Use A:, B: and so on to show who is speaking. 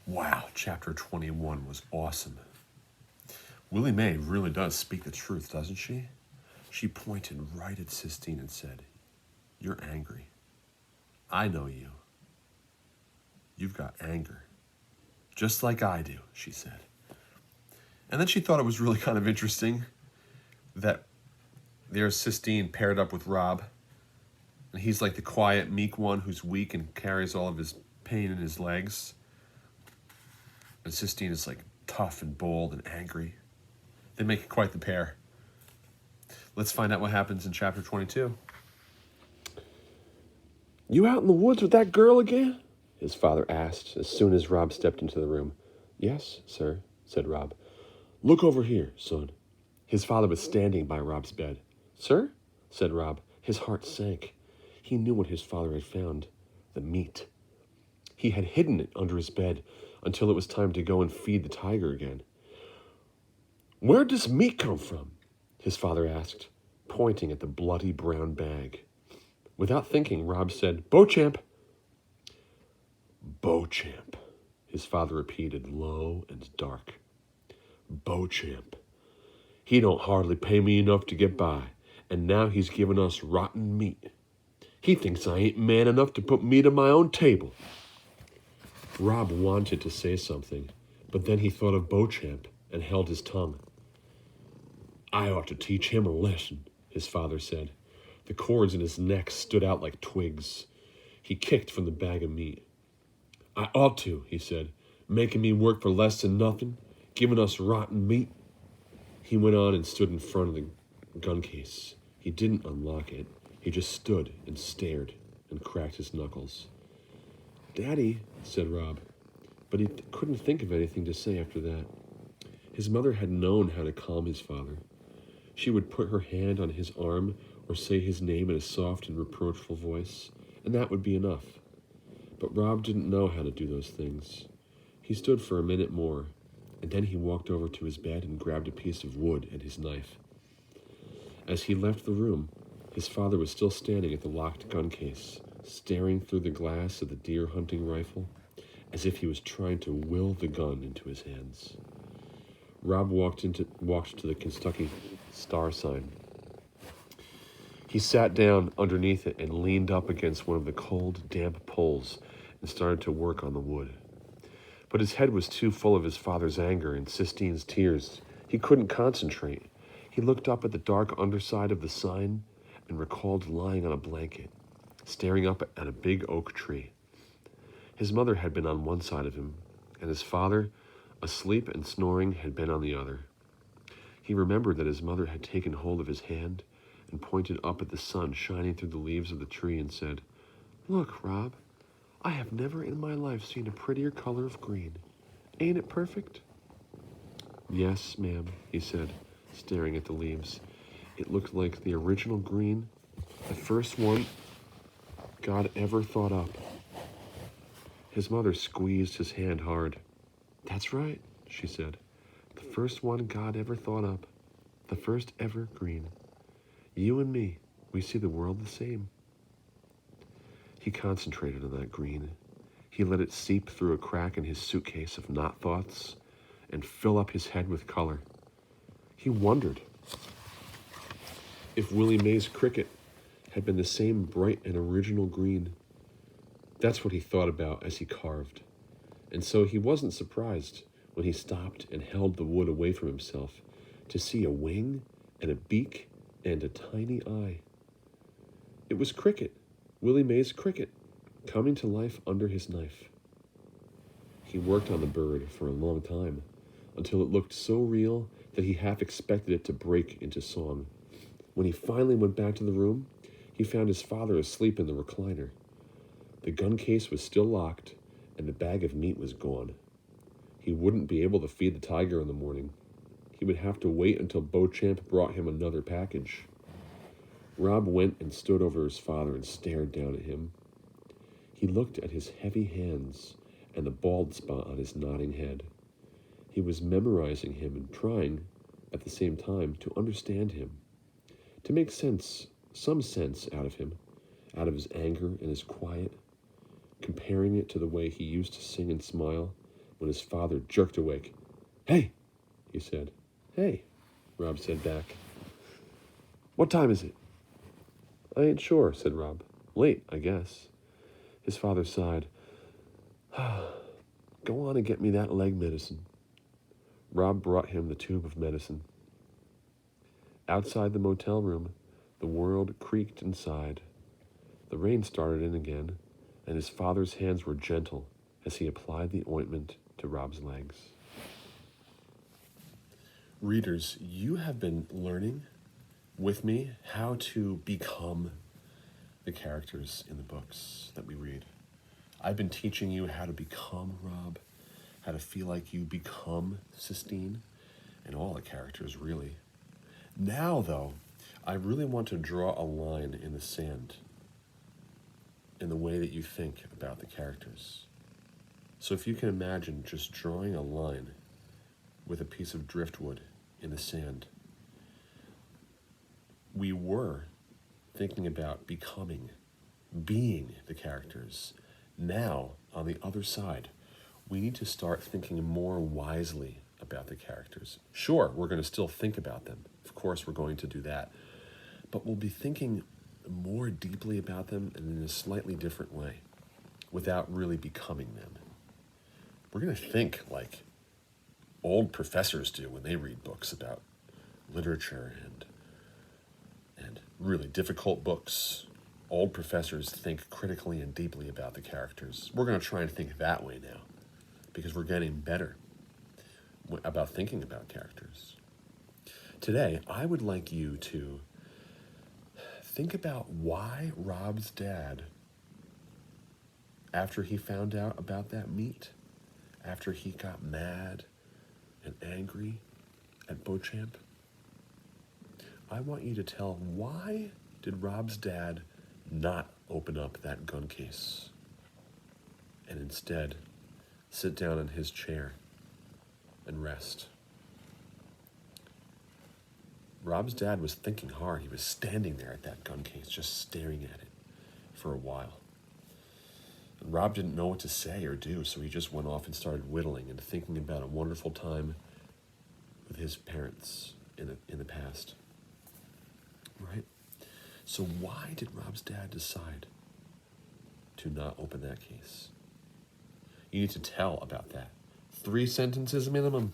A: Wow, chapter 21 was awesome. Willie Mae really does speak the truth, doesn't she? She pointed right at Sistine and said, "You're angry. I know you. You've got anger. Just like I do," she said. And then she thought it was really kind of interesting that there's Sistine paired up with Rob. And he's like the quiet, meek one who's weak and carries all of his pain in his legs. And Sistine is like tough and bold and angry. They make quite the pair. Let's find out what happens in chapter 22.
B: "You out in the woods with that girl again?" his father asked as soon as Rob stepped into the room. "Yes, sir," said Rob. "Look over here, son." His father was standing by Rob's bed. "Sir?" said Rob. His heart sank. He knew what his father had found, the meat. He had hidden it under his bed until it was time to go and feed the tiger again. "Where does meat come from?" his father asked, pointing at the bloody brown bag. Without thinking, Rob said, "Beauchamp." "Beauchamp," his father repeated, low and dark. "Beauchamp. He don't hardly pay me enough to get by, and now he's giving us rotten meat. He thinks I ain't man enough to put meat on my own table." Rob wanted to say something, but then he thought of Beauchamp and held his tongue. "I ought to teach him a lesson," his father said. The cords in his neck stood out like twigs. He kicked from the bag of meat. "I ought to," he said, "making me work for less than nothing, giving us rotten meat." He went on and stood in front of the gun case. He didn't unlock it. He just stood and stared and cracked his knuckles. "Daddy," said Rob, but he couldn't think of anything to say after that. His mother had known how to calm his father. She would put her hand on his arm or say his name in a soft and reproachful voice, and that would be enough. But Rob didn't know how to do those things. He stood for a minute more, and then he walked over to his bed and grabbed a piece of wood and his knife. As he left the room, his father was still standing at the locked gun case, staring through the glass of the deer hunting rifle, as if he was trying to will the gun into his hands. Rob walked to the Kentucky Star sign. He sat down underneath it and leaned up against one of the cold, damp poles and started to work on the wood. But his head was too full of his father's anger and Sistine's tears. He couldn't concentrate. He looked up at the dark underside of the sign and recalled lying on a blanket, staring up at a big oak tree. His mother had been on one side of him, and his father, asleep and snoring, had been on the other. He remembered that his mother had taken hold of his hand and pointed up at the sun shining through the leaves of the tree and said, "Look, Rob, I have never in my life seen a prettier color of green. Ain't it perfect?" "Yes, ma'am," he said, staring at the leaves. It looked like the original green, the first one God ever thought up. His mother squeezed his hand hard. "That's right," she said. "The first one God ever thought up. The first ever green. You and me, we see the world the same." He concentrated on that green. He let it seep through a crack in his suitcase of not thoughts and fill up his head with color. He wondered if Willie Mae's cricket had been the same bright and original green. That's what he thought about as he carved. And so he wasn't surprised when he stopped and held the wood away from himself to see a wing and a beak and a tiny eye. It was Cricket, Willie Mae's cricket, coming to life under his knife. He worked on the bird for a long time, until it looked so real that he half expected it to break into song. When he finally went back to the room, he found his father asleep in the recliner. The gun case was still locked, and the bag of meat was gone. He wouldn't be able to feed the tiger in the morning. He would have to wait until Beauchamp brought him another package. Rob went and stood over his father and stared down at him. He looked at his heavy hands and the bald spot on his nodding head. He was memorizing him and trying, at the same time, to understand him, to make sense, some sense out of him, out of his anger and his quiet, comparing it to the way he used to sing and smile, when his father jerked awake. "Hey," he said. "Hey," Rob said back. "What time is it?" "I ain't sure," said Rob. "Late, I guess." His father sighed. "Go on and get me that leg medicine." Rob brought him the tube of medicine. Outside the motel room, the world creaked and sighed. The rain started in again, and his father's hands were gentle as he applied the ointment to Rob's legs.
A: Readers, you have been learning with me how to become the characters in the books that we read. I've been teaching you how to become Rob, how to feel like you become Sistine, and all the characters, really. Now, though, I really want to draw a line in the sand in the way that you think about the characters. So if you can imagine just drawing a line with a piece of driftwood in the sand, we were thinking about becoming, being the characters. Now, on the other side, we need to start thinking more wisely about the characters. Sure, we're going to still think about them. Of course, we're going to do that. But we'll be thinking more deeply about them and in a slightly different way without really becoming them. We're going to think like old professors do when they read books about literature and really difficult books. Old professors think critically and deeply about the characters. We're going to try and think that way now because we're getting better about thinking about characters. Today, I would like you to think about why Rob's dad, after he found out about that meet, after he got mad and angry at Beauchamp, I want you to tell why did Rob's dad not open up that gun case and instead sit down in his chair and rest. Rob's dad was thinking hard. He was standing there at that gun case, just staring at it for a while. And Rob didn't know what to say or do, so he just went off and started whittling and thinking about a wonderful time with his parents in the past. Right? So why did Rob's dad decide to not open that case? You need to tell about that. 3 sentences minimum.